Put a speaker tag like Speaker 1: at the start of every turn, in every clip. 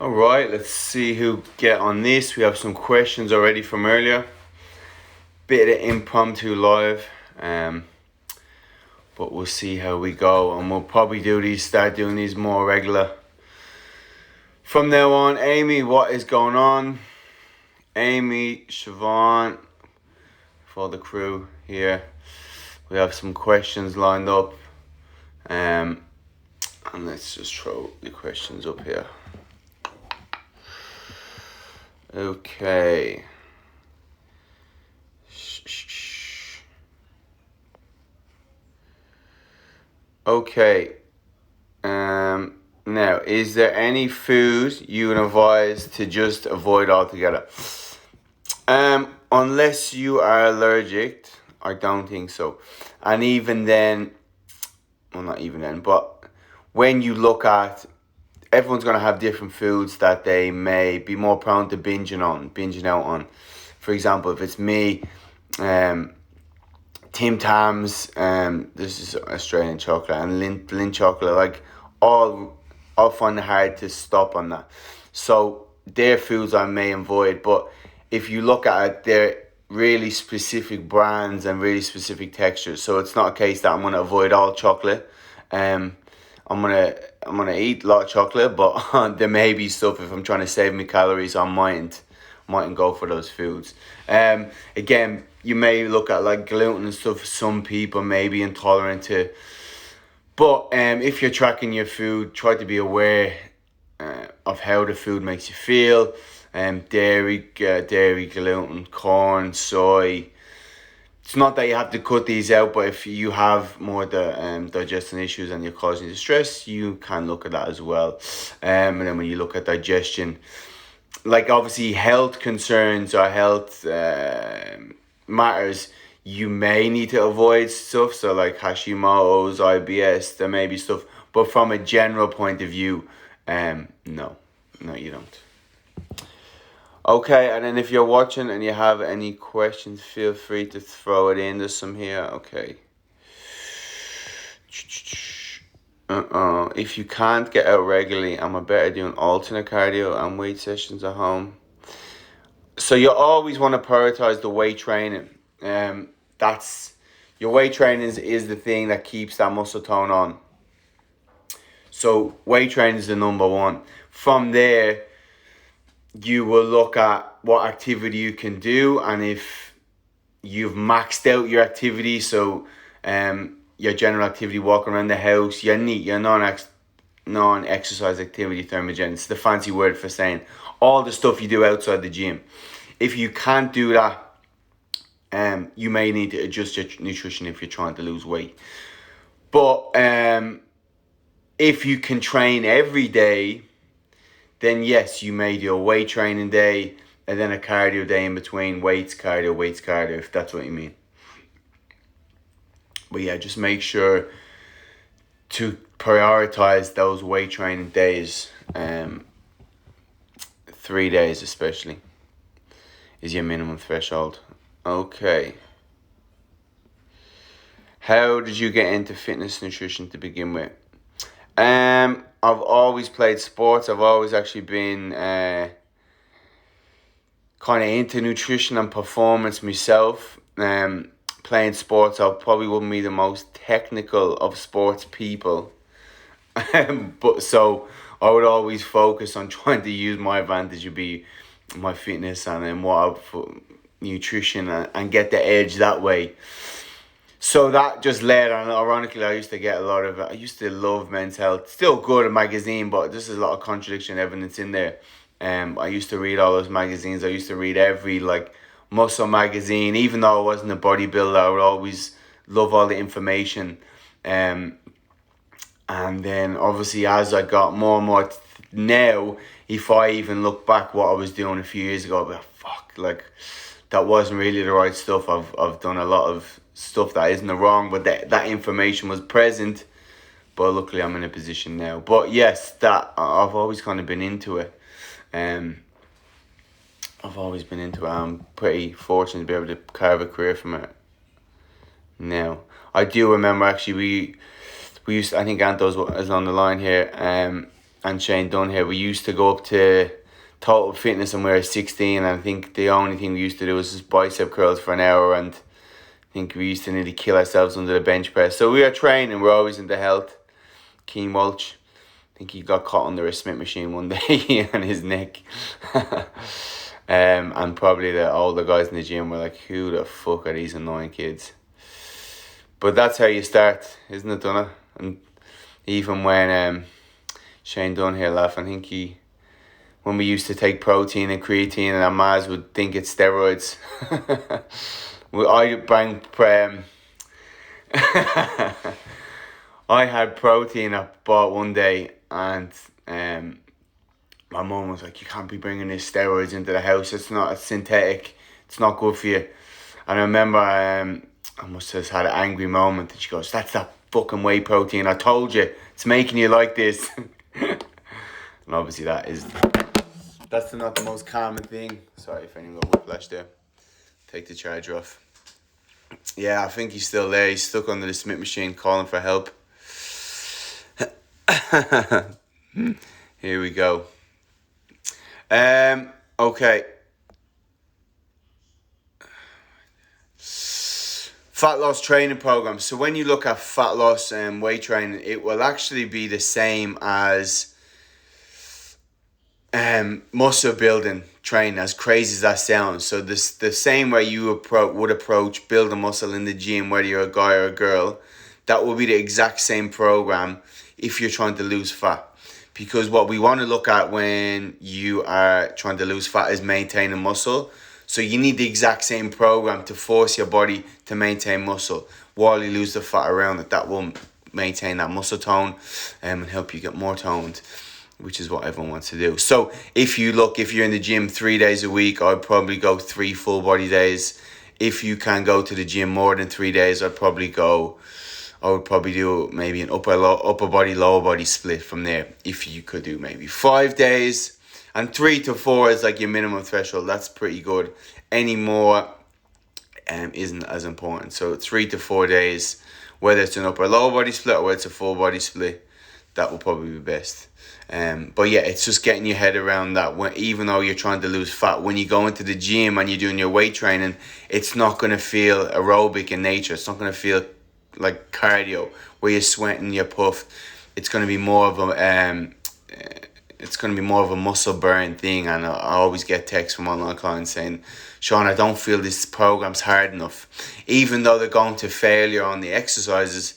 Speaker 1: All right, let's see who get on this. We have some questions already from earlier. Bit of impromptu live, but we'll see how we go, and we'll probably start doing these more regular from now on. Amy, what is going on? Amy, Siobhan, for the crew here. We have some questions lined up, and let's just throw the questions up here. Okay. Okay. Now, is there any food you would advise to just avoid altogether? Unless you are allergic, I don't think so. And even then, well, not even then, but when you look at, everyone's going to have different foods that they may be more prone to binging out on. For example, if it's me, Tim Tams, this is Australian chocolate, and Lindt chocolate, like I'll find it hard to stop on that. So they're foods I may avoid, but if you look at it, they're really specific brands and really specific textures. So it's not a case that I'm gonna avoid all chocolate. I'm gonna eat a lot of chocolate, but there may be stuff, if I'm trying to save my calories, I mightn't go for those foods. Again, you may look at like gluten and stuff. Some people may be intolerant to, but if you're tracking your food, try to be aware of how the food makes you feel. Dairy, gluten, corn, soy. It's not that you have to cut these out, but if you have more digestion issues and you're causing distress, you can look at that as well. And then when you look at digestion, like obviously health concerns or health matters, you may need to avoid stuff. So like Hashimoto's, IBS, there may be stuff. But from a general point of view, no, you don't. Okay, and then if you're watching and you have any questions, feel free to throw it in. There's some here. Okay. If you can't get out regularly, am I better doing alternate cardio and weight sessions at home? So you always want to prioritize the weight training. That's your weight training is the thing that keeps that muscle tone on. So weight training is the number one. From there, you will look at what activity you can do, and if you've maxed out your activity, so your general activity, walking around the house, your non-exercise activity, thermogenesis, it's the fancy word for saying all the stuff you do outside the gym. If you can't do that, you may need to adjust your nutrition if you're trying to lose weight. But if you can train every day, then yes, you may do a weight training day and then a cardio day in between. Weights, cardio, if that's what you mean. But yeah, just make sure to prioritize those weight training days. 3 days especially is your minimum threshold. Okay. How did you get into fitness nutrition to begin with? I've always played sports. I've always actually been kind of into nutrition and performance myself. Playing sports, I probably wouldn't be the most technical of sports people. But so I would always focus on trying to use my advantage to be my fitness and then what nutrition and get the edge that way. So that just led, and ironically, I used to love Men's Health. Still good, a magazine, but there's a lot of contradiction evidence in there. I used to read all those magazines. I used to read every muscle magazine, even though I wasn't a bodybuilder. I would always love all the information. And then obviously as I got more and more, now if I even look back what I was doing a few years ago, I'd be like, that wasn't really the right stuff. I've done a lot of stuff that isn't wrong, but that information was present. But luckily I'm in a position now. But yes, that I've always kind of been into it. I'm pretty fortunate to be able to carve a career from it. Now, I do remember actually we used to, I think Antos is on the line here. and Shane Dunn here, we used to go up to Total Fitness and we were 16, and I think the only thing we used to do was just bicep curls for an hour, and I think we used to nearly kill ourselves under the bench press. So we were training, we're always into health. Keen Walsh, I think he got caught under a Smith machine one day on his neck. And probably the older guys in the gym were like, who the fuck are these annoying kids? But that's how you start, isn't it, Donna? And even when Shane Dunn here laugh, I think when we used to take protein and creatine, and our mas would think it's steroids. I had protein I bought one day, and my mum was like, you can't be bringing these steroids into the house. It's synthetic. It's not good for you. And I remember I must have had an angry moment, and she goes, that's that fucking whey protein. I told you, it's making you like this. And obviously that's not the most common thing. Sorry if anyone got whiplash there. Take the charger off. Yeah, I think he's still there. He's stuck under the Smith machine calling for help. Here we go. Okay. Fat loss training program. So when you look at fat loss and weight training, it will actually be the same as muscle building training, as crazy as that sounds. So the same way you would approach building muscle in the gym, whether you're a guy or a girl, that will be the exact same program if you're trying to lose fat. Because what we want to look at when you are trying to lose fat is maintaining muscle. So you need the exact same program to force your body to maintain muscle while you lose the fat around it. That will maintain that muscle tone and help you get more toned, which is what everyone wants to do. So if you're in the gym 3 days a week, I'd probably go 3 full body days. If you can go to the gym more than 3 days, I would probably do maybe an upper body, lower body split from there. If you could do maybe 5 days, and 3 to 4 is like your minimum threshold. That's pretty good. Any more isn't as important. So 3 to 4 days, whether it's an upper lower body split or whether it's a full body split, that will probably be best. But yeah, it's just getting your head around that. Even though you're trying to lose fat, when you go into the gym and you're doing your weight training, it's not going to feel aerobic in nature. It's not going to feel like cardio where you're sweating, you're puffed. It's going to be more of a muscle burn thing. And I always get texts from online clients saying, Sean, I don't feel this program's hard enough. Even though they're going to failure on the exercises,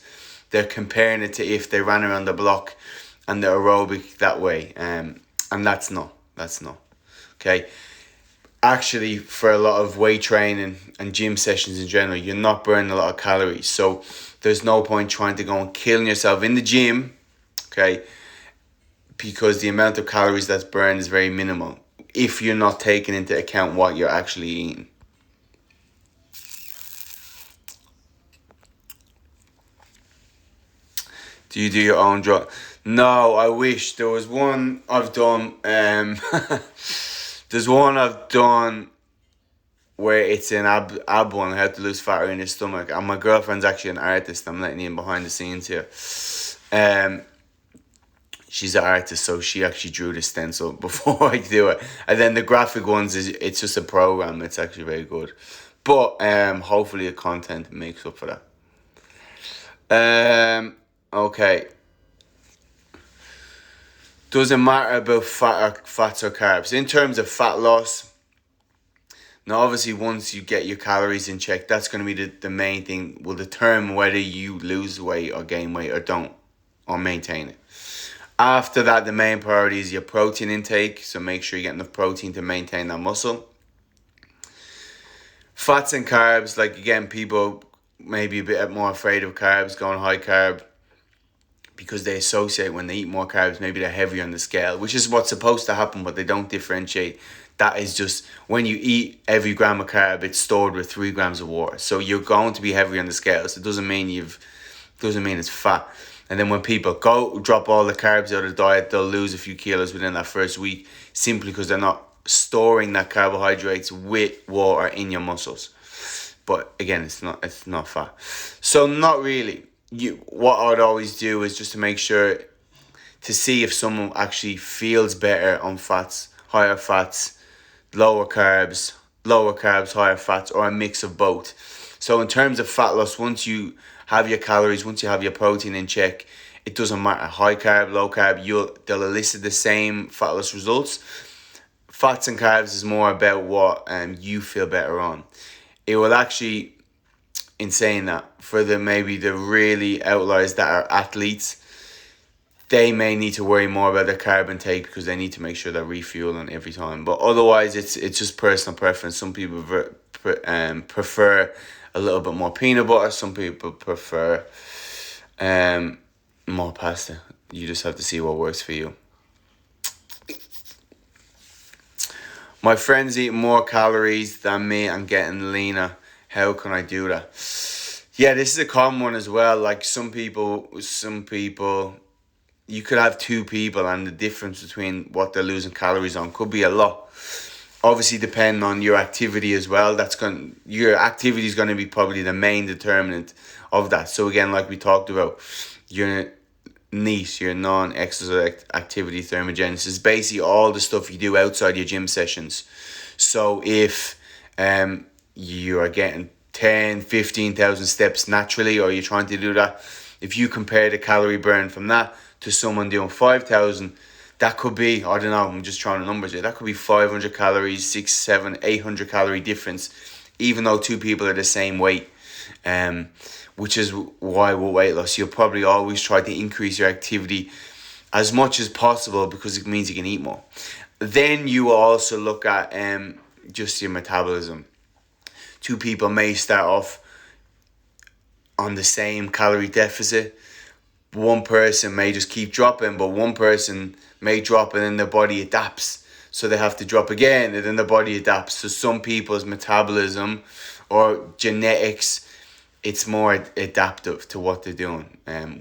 Speaker 1: they're comparing it to if they ran around the block and they're aerobic that way. And that's not. Okay. Actually, for a lot of weight training and gym sessions in general, you're not burning a lot of calories. So there's no point trying to go and killing yourself in the gym, okay? Because the amount of calories that's burned is very minimal if you're not taking into account what you're actually eating. Do you do your own drug? No, I wish. There was one I've done. There's one I've done where it's an ab one, how to lose fat in your stomach. And my girlfriend's actually an artist. I'm letting you in behind the scenes here. She's an artist, so she actually drew the stencil before I do it. And then the graphic ones, it's just a program. It's actually very good. But hopefully the content makes up for that. Okay. Doesn't matter about fats or carbs. In terms of fat loss, now obviously once you get your calories in check, that's going to be the main thing. Will determine whether you lose weight or gain weight or don't, or maintain it. After that, the main priority is your protein intake. So make sure you get enough protein to maintain that muscle. Fats and carbs, like again, people may be a bit more afraid of carbs, going high carb, because they associate when they eat more carbs, maybe they're heavier on the scale, which is what's supposed to happen, but they don't differentiate. That is just, when you eat every gram of carb, it's stored with 3 grams of water. So you're going to be heavier on the scale. So it doesn't mean it's fat. And then when people go drop all the carbs out of the diet, they'll lose a few kilos within that first week, simply because they're not storing that carbohydrates with water in your muscles. But again, it's not fat. So not really. What I would always do is just to make sure to see if someone actually feels better on fats, higher fats, lower carbs, higher fats, or a mix of both. So in terms of fat loss, once you have your calories, once you have your protein in check, it doesn't matter, high carb, low carb, they'll elicit the same fat loss results. Fats and carbs is more about what you feel better on. It will actually, in saying that, for the really outliers that are athletes, they may need to worry more about their carb intake because they need to make sure they're refueling every time. But otherwise, it's just personal preference. Some people prefer a little bit more peanut butter. Some people prefer more pasta. You just have to see what works for you. My friend's eating more calories than me and getting leaner. How can I do that? Yeah, this is a common one as well. Like some people, you could have two people and the difference between what they're losing calories on could be a lot. Obviously, depending on your activity as well. Your activity is going to be probably the main determinant of that. So again, like we talked about, your NEAT, your non-exercise activity thermogenesis, basically all the stuff you do outside your gym sessions. So if you are getting 10, 15,000 steps naturally, or you're trying to do that, if you compare the calorie burn from that to someone doing 5,000, that could be, I don't know, I'm just throwing numbers here, that could be 500 calories, 6, 7, 800 calorie difference, even though two people are the same weight. Which is why with weight loss, you'll probably always try to increase your activity as much as possible because it means you can eat more. Then you will also look at just your metabolism. Two people may start off on the same calorie deficit. One person may just keep dropping, but one person may drop and then their body adapts. So they have to drop again and then the body adapts. So some people's metabolism or genetics, it's more adaptive to what they're doing,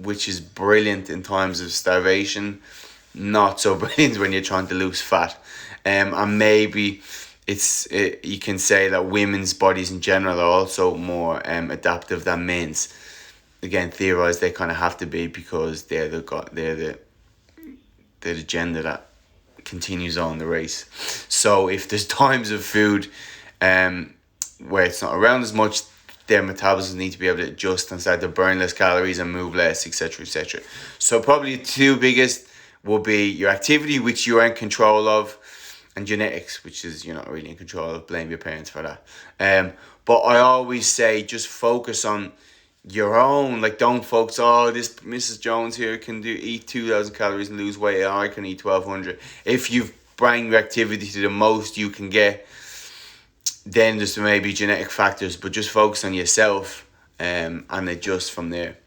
Speaker 1: which is brilliant in times of starvation, not so brilliant when you're trying to lose fat. And maybe you can say that women's bodies in general are also more adaptive than men's. Again, theorized they kind of have to be because they're the gender that continues on the race. So if there's times of food where it's not around as much, their metabolism need to be able to adjust and start to burn less calories and move less, etc., etc. So probably the two biggest will be your activity, which you are in control of, and genetics, which is you're not really in control of. Blame your parents for that. But I always say just focus on your own. Like don't focus, this Mrs. Jones here can eat 2,000 calories and lose weight. I can eat 1,200. If you bring your activity to the most you can get, then there's maybe genetic factors, but just focus on yourself and adjust from there.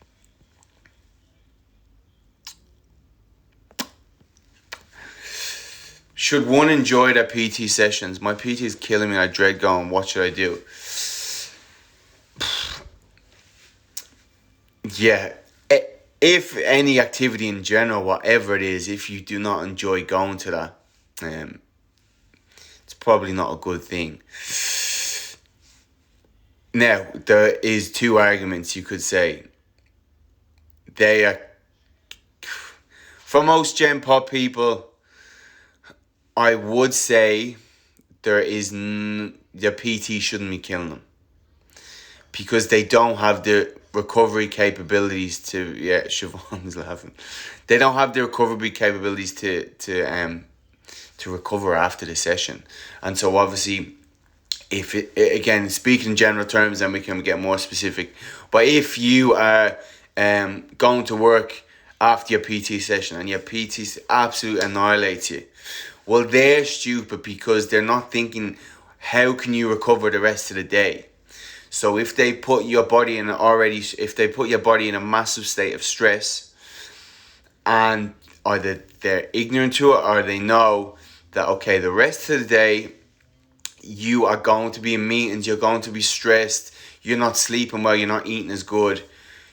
Speaker 1: Should one enjoy their PT sessions? My PT is killing me. I dread going. What should I do? Yeah. If any activity in general, whatever it is, if you do not enjoy going to that, it's probably not a good thing. Now, there is two arguments you could say. They are, for most Gen Pop people, I would say the PT shouldn't be killing them. Because they don't have the recovery capabilities to, Siobhan's laughing. They don't have the recovery capabilities to recover after the session. And so obviously, if again, speaking in general terms, then we can get more specific. But if you are going to work after your PT session and your PT absolutely annihilates you, well, they're stupid because they're not thinking, how can you recover the rest of the day? So if they put your body in a massive state of stress, and either they're ignorant to it or they know that, okay, the rest of the day you are going to be in meetings, you're going to be stressed, you're not sleeping well, you're not eating as good,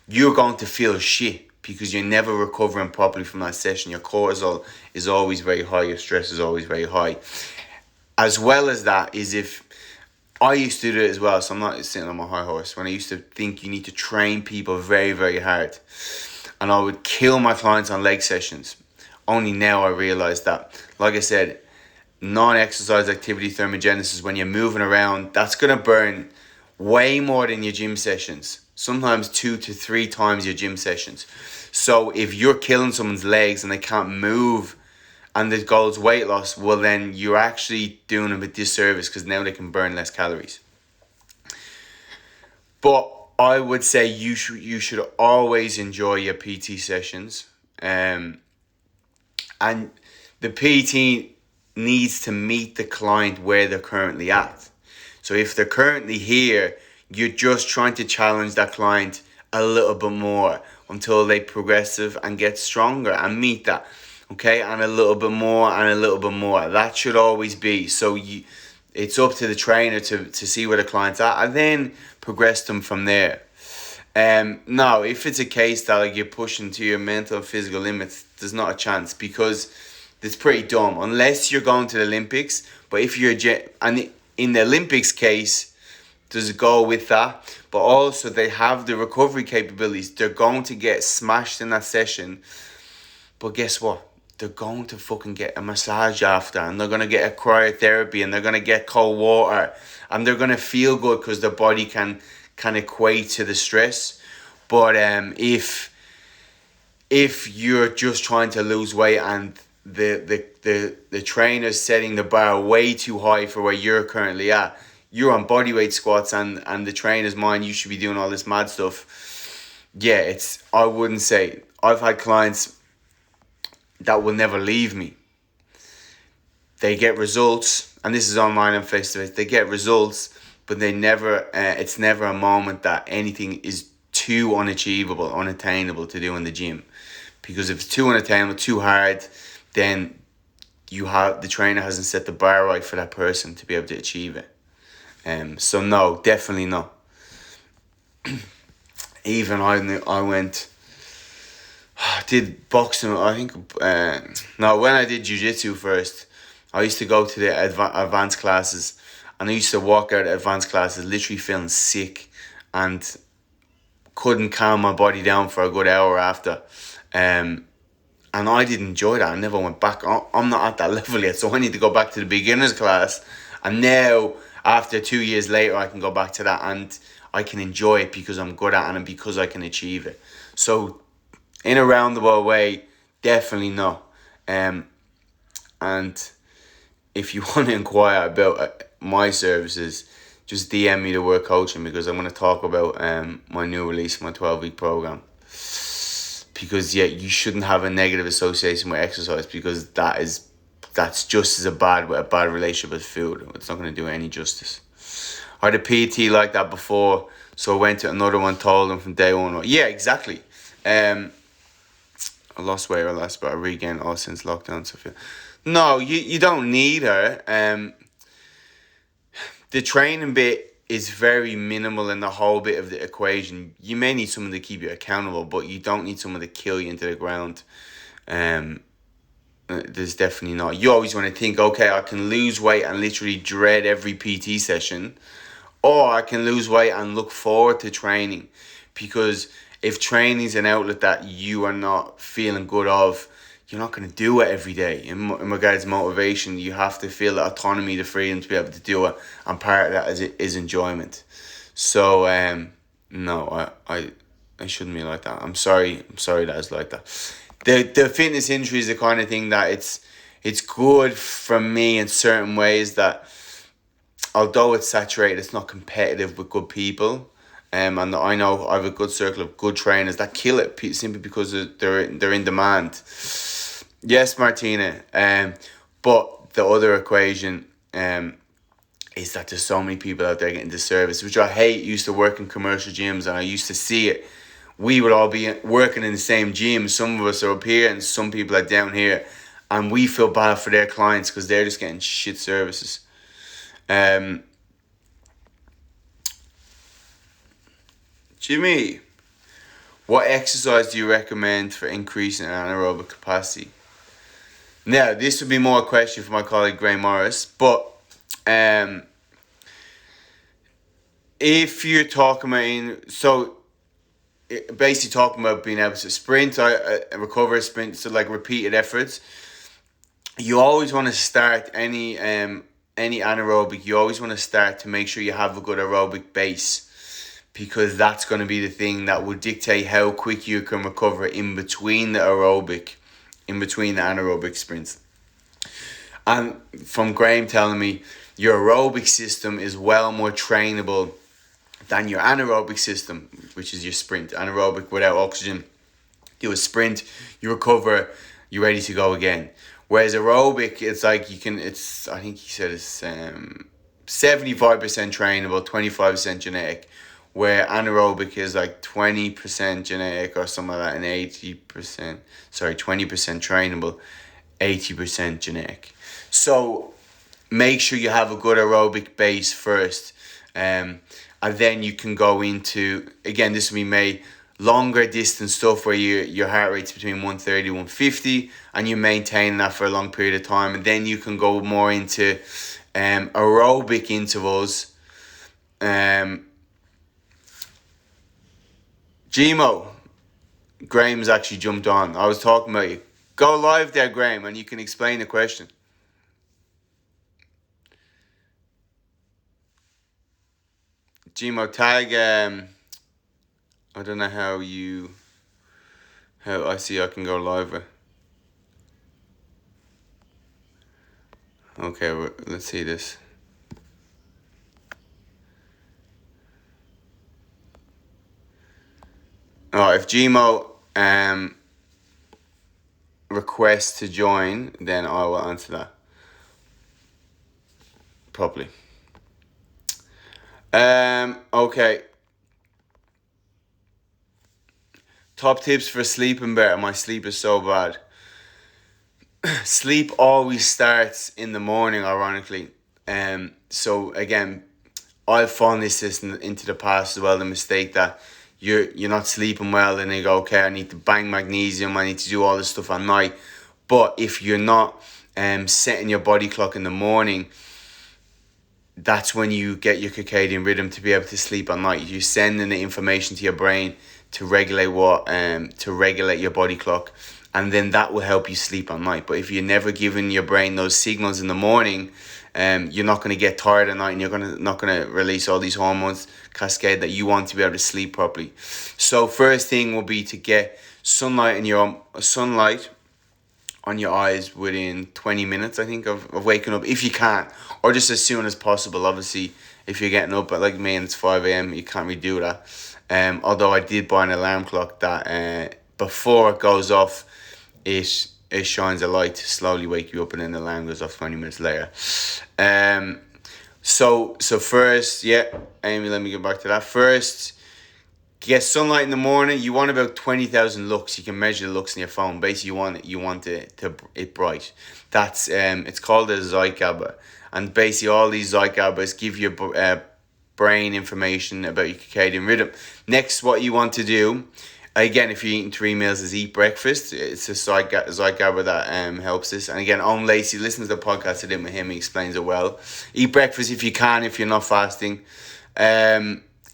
Speaker 1: you're going to feel shit because you're never recovering properly from that session. Your cortisol is always very high, your stress is always very high. As well as that is if I used to do it as well, so I'm not sitting on my high horse. When I used to think you need to train people very, very hard, and I would kill my clients on leg sessions. only now I realised that. Like I said, non-exercise activity thermogenesis, when you're moving around, that's going to burn way more than your gym sessions. Sometimes 2 to 3 times your gym sessions. So if you're killing someone's legs and they can't move and the goal is weight loss, well then you're actually doing them a disservice because now they can burn less calories. But I would say you should always enjoy your PT sessions. And the PT needs to meet the client where they're currently at. So if they're currently here, you're just trying to challenge that client a little bit more until they progressive and get stronger and meet that. Okay, and a little bit more and a little bit more. That should always be. So it's up to the trainer to see where the client's at and then progress them from there. Now, if it's a case that like you're pushing to your mental and physical limits, there's not a chance because it's pretty dumb unless you're going to the Olympics. But if you're and in the Olympics case, there's a goal with that. But also they have the recovery capabilities. They're going to get smashed in that session. But guess what? They're going to fucking get a massage after, and they're going to get a cryotherapy, and they're going to get cold water, and they're going to feel good because their body can equate to the stress. But if you're just trying to lose weight and the trainer's setting the bar way too high for where you're currently at, you're on bodyweight squats and the trainer's mind you should be doing all this mad stuff. Yeah, I wouldn't say. I've had clients that will never leave me. They get results, and this is online and face to face. They get results, but they never. It's never a moment that anything is too unachievable, unattainable to do in the gym, because if it's too unattainable, too hard, then the trainer hasn't set the bar right for that person to be able to achieve it. So no, definitely no. Even I went. Did boxing, I think, no, when I did jiu-jitsu first, I used to go to the advanced classes, and I used to walk out of advanced classes literally feeling sick and couldn't calm my body down for a good hour after. And I didn't enjoy that. I never went back. I'm not at that level yet, so I need to go back to the beginner's class. And now, after 2 years later, I can go back to that and I can enjoy it because I'm good at it and because I can achieve it. So, in a roundabout way, definitely no. And if you want to inquire about my services, just DM me the word coaching, because I'm going to talk about my new release, my 12-week program. Because you shouldn't have a negative association with exercise, because that's just as bad with a bad relationship with food. It's not going to do any justice. I had a PT like that before, so I went to another one, told them from day one. Yeah, exactly. I lost weight but I regained all since lockdown. So no, you don't need her. The training bit is very minimal in the whole bit of the equation. You may need someone to keep you accountable, but you don't need someone to kill you into the ground. There's definitely not. You always want to think, okay, I can lose weight and literally dread every PT session, or I can lose weight and look forward to training, because if training is an outlet that you are not feeling good of, you're not going to do it every day. In regards to motivation, you have to feel the autonomy, the freedom to be able to do it, and part of that is enjoyment. So no, I shouldn't be like that. I'm sorry that it's like that. The fitness industry is the kind of thing that it's good for me in certain ways, that although it's saturated, it's not competitive with good people. And I know I have a good circle of good trainers that kill it simply because they're in demand. Yes, Martina. But the other equation is that there's so many people out there getting disservice, which I hate. Used to work in commercial gyms and I used to see it. We would all be working in the same gym. Some of us are up here and some people are down here, and we feel bad for their clients because they're just getting shit services. Jimmy, what exercise do you recommend for increasing anaerobic capacity? Now, this would be more a question for my colleague Gray Morris, but if you're talking about, basically talking about being able to sprint, recover, sprint, so like repeated efforts. You always want to start any anaerobic. You always want to start to make sure you have a good aerobic base, because that's going to be the thing that will dictate how quick you can recover in between the anaerobic sprints. And from Graham telling me, your aerobic system is well more trainable than your anaerobic system, which is your sprint. Anaerobic without oxygen, do a sprint, you recover, you're ready to go again. Whereas aerobic, it's like I think he said it's 75% trainable, 25% genetic. Where anaerobic is like 20% genetic or something like that, and 20% trainable, 80% genetic. So make sure you have a good aerobic base first. And then you can go into, again, this will be made longer distance stuff where your heart rate's between 130 150, and you maintain that for a long period of time. And then you can go more into aerobic intervals. Gmo, Graham's actually jumped on. I was talking about you. Go live there, Graham, and you can explain the question. Gmo, tag, I don't know how I see I can go live. Okay, let's see this. Oh, if Gmo requests to join, then I will answer that properly. Okay. Top tips for sleeping better. My sleep is so bad. Sleep always starts in the morning, ironically. So again, I've fallen this into the past as well, the mistake that you're not sleeping well, and you go, okay, I need to bang magnesium, I need to do all this stuff at night. But if you're not setting your body clock in the morning, that's when you get your circadian rhythm to be able to sleep at night. You're sending the information to your brain to regulate your body clock, and then that will help you sleep at night. But if you're never giving your brain those signals in the morning, you're not going to get tired at night, and you're not going to release all these hormones cascade that you want to be able to sleep properly. So first thing will be to get sunlight on your eyes within 20 minutes, I think, of waking up, if you can, or just as soon as possible. Obviously, if you're getting up at like me and it's 5 a.m, you can't really do that. Although I did buy an alarm clock that before it goes off, it shines a light to slowly wake you up, and then the alarm goes off 20 minutes later. So first, Amy, let me get back to that. First, get sunlight in the morning. You want about 20,000 lux. You can measure the lux in your phone. Basically, you want it bright. That's it's called a Zeitgeber, and basically all these Zeitgebers give your brain information about your circadian rhythm. Next, what you want to do, again, if you're eating 3 meals, is eat breakfast. It's a Zeitgeber that helps this. And again, Owen Lacey, listen to the podcast I did with him. He explains it well. Eat breakfast if you can, if you're not fasting.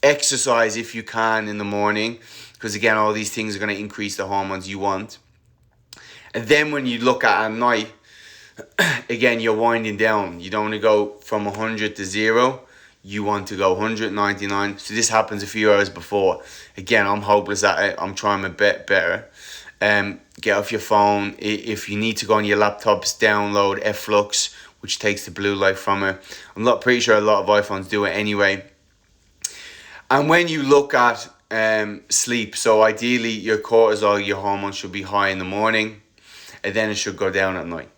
Speaker 1: Exercise if you can in the morning, because again, all these things are going to increase the hormones you want. And then when you look at night, again, you're winding down. You don't want to go from 100 to 0. You want to go 199. So this happens a few hours before. Again, I'm hopeless at it. I'm trying my bit better. Get off your phone. If you need to go on your laptops, download Efflux, which takes the blue light from it. I'm not pretty sure a lot of iPhones do it anyway. And when you look at sleep, so ideally your cortisol, your hormones should be high in the morning, and then it should go down at night.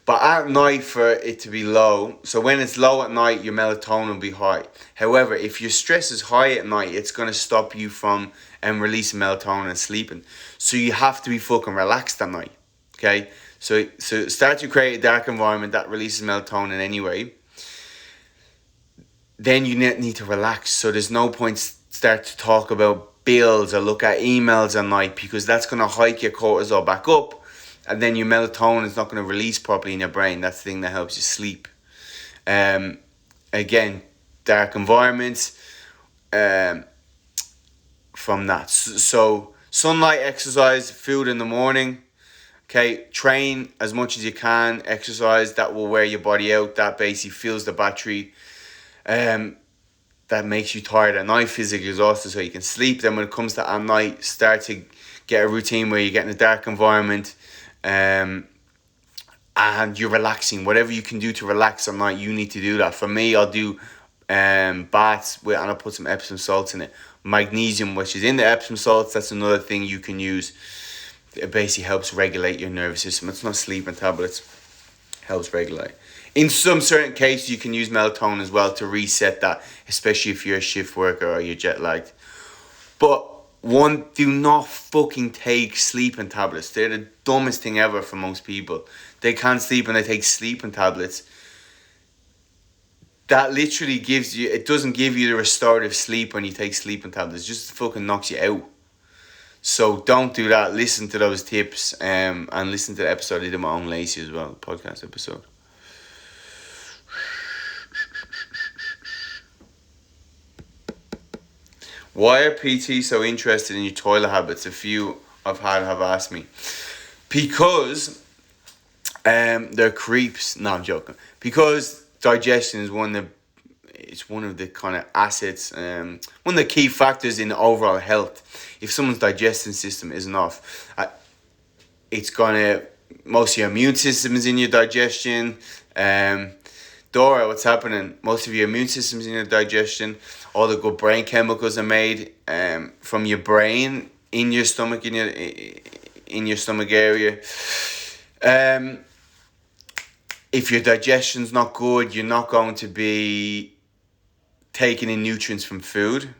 Speaker 1: But at night, for it to be low, so when it's low at night, your melatonin will be high. However, if your stress is high at night, it's going to stop you from releasing melatonin and sleeping. So you have to be fucking relaxed at night, okay? So start to create a dark environment that releases melatonin anyway. Then you need to relax. So there's no point start to talk about bills or look at emails at night, because that's going to hike your cortisol back up, and then your melatonin is not going to release properly in your brain. That's the thing that helps you sleep. Again, dark environments. from that. So sunlight, exercise, food in the morning. Okay, train as much as you can, exercise, that will wear your body out, that basically fills the battery, that makes you tired at night, physically exhausted, so you can sleep. Then when it comes to at night, start to get a routine where you get in a dark environment, and you're relaxing. Whatever you can do to relax at night, you need to do that. For me, I'll do baths with, and I'll put some Epsom salts in it. Magnesium, which is in the Epsom salts, that's another thing you can use. It basically helps regulate your nervous system. It's not sleeping tablets. Helps regulate. In some certain cases, you can use melatonin as well to reset that, especially if you're a shift worker or you're jet lagged. But do not fucking take sleeping tablets. They're the dumbest thing ever for most people. They can't sleep and they take sleeping tablets. That literally it doesn't give you the restorative sleep when you take sleeping tablets. It just fucking knocks you out. So don't do that. Listen to those tips, and listen to the episode I did my own Lacey as well, podcast episode. Why are PT so interested in your toilet habits? A few I've had have asked me. Because they're creeps. No, I'm joking. Because digestion is one of the kind of assets, one of the key factors in overall health. If someone's digestion system isn't off, it's gonna, most of your immune system is in your digestion. Dora, what's happening? Most of your immune system is in your digestion. All the good brain chemicals are made from your brain in your stomach, in your stomach area. If your digestion's not good, you're not going to be taking in nutrients from food.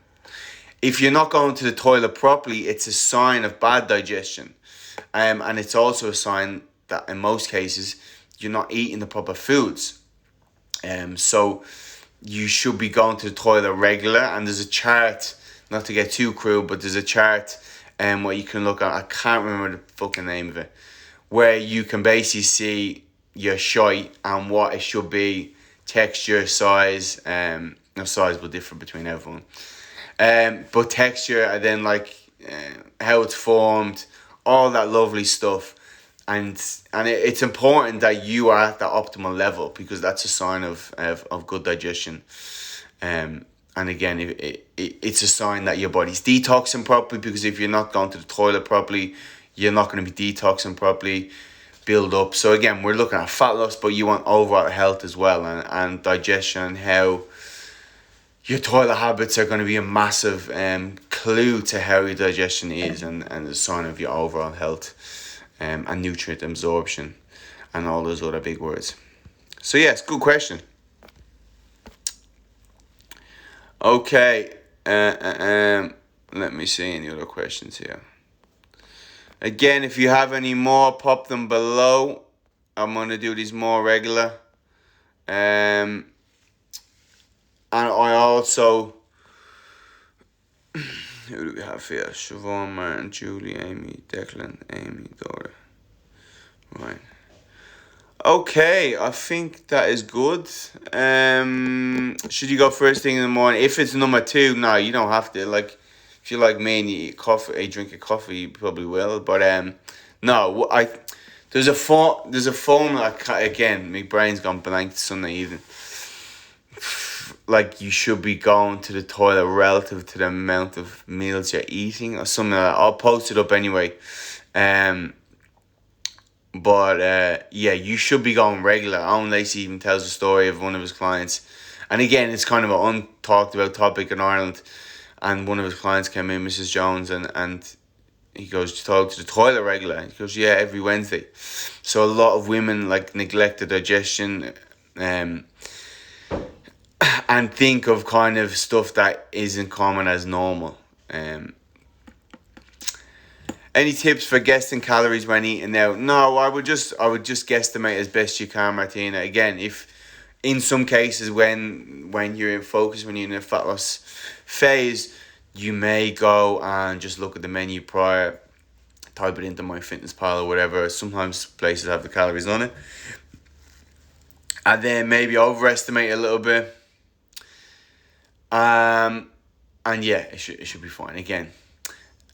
Speaker 1: If you're not going to the toilet properly, it's a sign of bad digestion. And it's also a sign that in most cases, you're not eating the proper foods. So you should be going to the toilet regular. And there's a chart, not to get too crude, but there's a chart where you can look at, I can't remember the fucking name of it, where you can basically see your shite and what it should be, texture, size. Size will differ between everyone. But texture, and then how it's formed, all that lovely stuff. And it's important that you are at the optimal level, because that's a sign of good digestion. And again, it's a sign that your body's detoxing properly, because if you're not going to the toilet properly, you're not going to be detoxing properly, build up. So again, we're looking at fat loss, but you want overall health as well, and digestion, how your toilet habits are going to be a massive clue to how your digestion is, and a sign of your overall health, and nutrient absorption, and all those other big words. So yes, good question. Okay, let me see any other questions here. Again, if you have any more, pop them below. I'm going to do these more regular. And I also, who do we have here? Siobhan, Martin, Julie, Amy, Declan, Amy, Dora. Right. Okay, I think that is good. Should you go first thing in the morning? If it's number 2, no, you don't have to. Like, if you're like me and you eat coffee, you drink a coffee, you probably will. But no, there's a formula. Again, my brain's gone blank Sunday evening. Like, you should be going to the toilet relative to the amount of meals you're eating, or something like that. I'll post it up anyway. But yeah, you should be going regular. Owen Lacey even tells a story of one of his clients, and again, it's kind of an untalked about topic in Ireland. And one of his clients came in, Mrs. Jones, and he goes to talk to the toilet regular. He goes, yeah, every Wednesday. So a lot of women neglect the digestion, and think of kind of stuff that isn't common as normal. Any tips for guessing calories when eating now? No, I would just guesstimate as best you can, Martina. Again, if in some cases when you're in focus, when you're in a fat loss phase, you may go and just look at the menu prior, type it into MyFitnessPal or whatever. Sometimes places have the calories on it, and then maybe overestimate a little bit. And yeah, it should be fine. Again,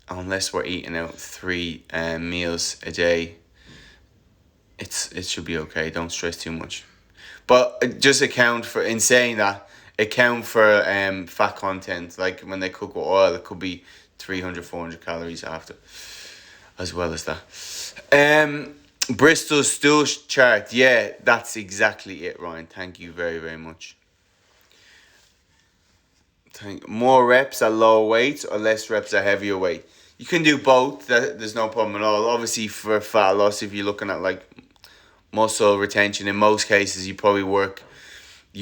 Speaker 1: unless we're eating out 3 meals a day, it should be okay. Don't stress too much. But just account for, in saying that, account for fat content. Like when they cook with oil, it could be 300, 400 calories after, as well as that. Bristol stool chart. Yeah, that's exactly it, Ryan. Thank you very, very much. More reps at lower weights or less reps at heavier weight? You can do both. There's no problem at all. Obviously, for fat loss, if you're looking at like muscle retention, in most cases, you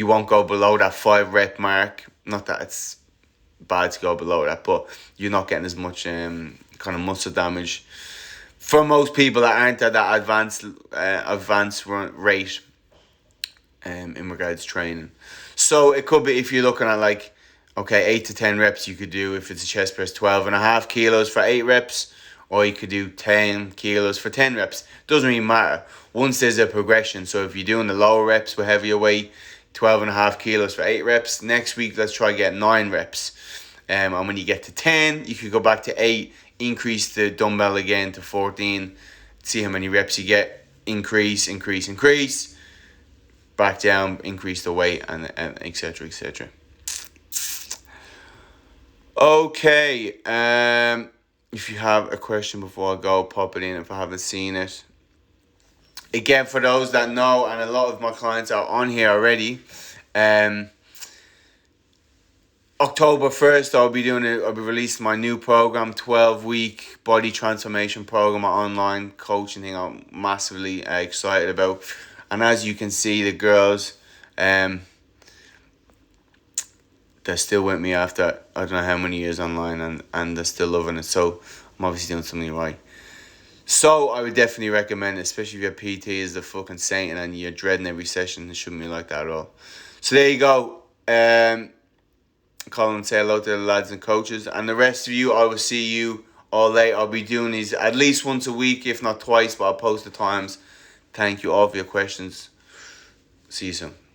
Speaker 1: won't go below that 5 rep mark. Not that it's bad to go below that, but you're not getting as much kind of muscle damage. For most people that aren't at that advanced rate in regards to training. So it could be, if you're looking at like, okay, 8 to 10 reps you could do. If it's a chest press, 12.5 kilos for 8 reps, or you could do 10 kilos for 10 reps. Doesn't really matter. Once there's a progression, so if you're doing the lower reps with heavier weight, 12.5 kilos for 8 reps, next week let's try get 9 reps. And when you get to 10, you could go back to 8, increase the dumbbell again to 14, see how many reps you get, increase, back down, increase the weight, and etc, etc. Okay, if you have a question before I go, pop it in if I haven't seen it. Again, for those that know, and a lot of my clients are on here already, October 1st, I'll be releasing my new program, 12-week body transformation program, my online coaching thing I'm massively excited about. And as you can see, the girls, they're still with me after I don't know how many years online, and they're still loving it. So I'm obviously doing something right. So I would definitely recommend it, especially if your PT is the fucking saint and you're dreading every session. It shouldn't be like that at all. So there you go. Call and say hello to the lads and coaches. And the rest of you, I will see you all late. I'll be doing these at least once a week, if not twice, but I'll post the times. Thank you all for your questions. See you soon.